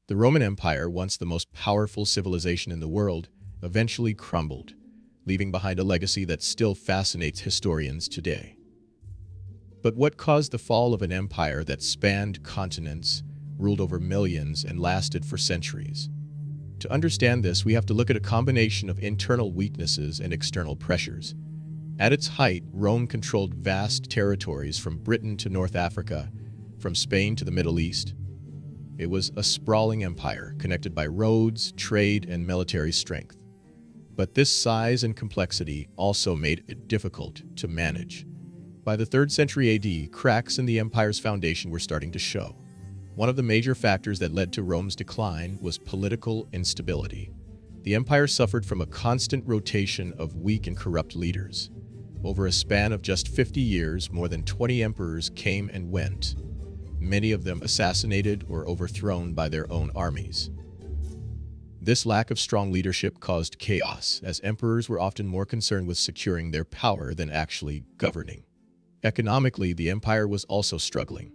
The Roman Empire, once the most powerful civilization in the world, eventually crumbled, leaving behind a legacy that still fascinates historians today. But what caused the fall of an empire that spanned continents, ruled over millions, and lasted for centuries? To understand this, we have to look at a combination of internal weaknesses and external pressures. At its height, Rome controlled vast territories from Britain to North Africa, from Spain to the Middle East. It was a sprawling empire, connected by roads, trade, and military strength. But this size and complexity also made it difficult to manage. By the 3rd century AD, cracks in the empire's foundation were starting to show. One of the major factors that led to Rome's decline was political instability. The empire suffered from a constant rotation of weak and corrupt leaders. Over a span of just 50 years, more than 20 emperors came and went, many of them assassinated or overthrown by their own armies. This lack of strong leadership caused chaos, as emperors were often more concerned with securing their power than actually governing. Economically, the empire was also struggling.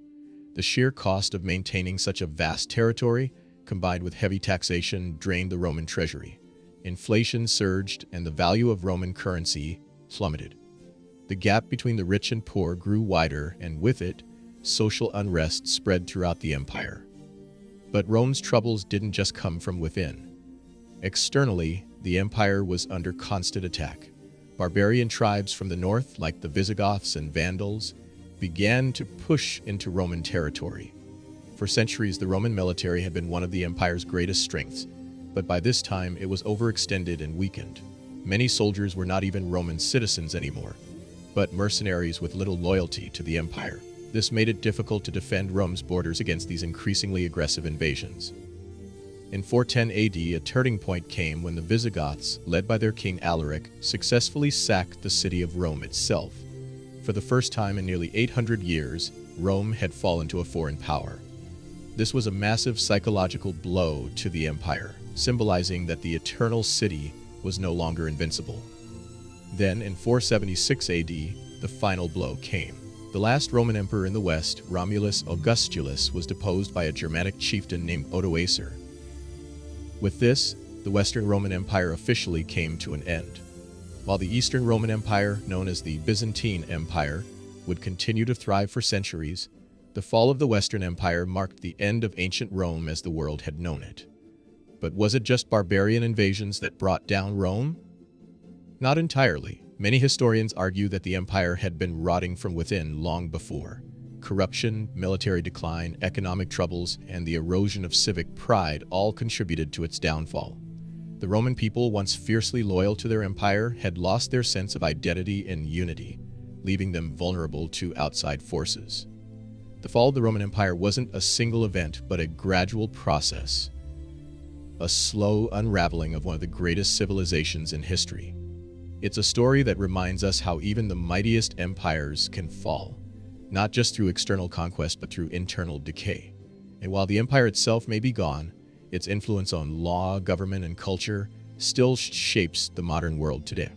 The sheer cost of maintaining such a vast territory, combined with heavy taxation, drained the Roman treasury. Inflation surged, and the value of Roman currency plummeted. The gap between the rich and poor grew wider, and with it, social unrest spread throughout the empire. But Rome's troubles didn't just come from within. Externally, the empire was under constant attack. Barbarian tribes from the north, like the Visigoths and Vandals, began to push into Roman territory. For centuries, the Roman military had been one of the empire's greatest strengths, but by this time it was overextended and weakened. Many soldiers were not even Roman citizens anymore, but mercenaries with little loyalty to the empire. This made it difficult to defend Rome's borders against these increasingly aggressive invasions. In 410 AD, a turning point came when the Visigoths, led by their king Alaric, successfully sacked the city of Rome itself. For the first time in nearly 800 years, Rome had fallen to a foreign power. This was a massive psychological blow to the empire, symbolizing that the eternal city was no longer invincible. Then, in 476 AD, the final blow came. The last Roman emperor in the west, Romulus Augustulus, was deposed by a Germanic chieftain named Odoacer. With this, the Western Roman Empire officially came to an end. While the Eastern Roman Empire, known as the Byzantine Empire, would continue to thrive for centuries, the fall of the Western Empire marked the end of ancient Rome as the world had known it. But was it just barbarian invasions that brought down Rome? Not entirely. Many historians argue that the empire had been rotting from within long before. Corruption, military decline, economic troubles, and the erosion of civic pride all contributed to its downfall. The Roman people, once fiercely loyal to their empire, had lost their sense of identity and unity, leaving them vulnerable to outside forces. The fall of the Roman Empire wasn't a single event, but a gradual process. A slow unraveling of one of the greatest civilizations in history. It's a story that reminds us how even the mightiest empires can fall, not just through external conquest, but through internal decay. And while the empire itself may be gone, its influence on law, government, and culture still shapes the modern world today.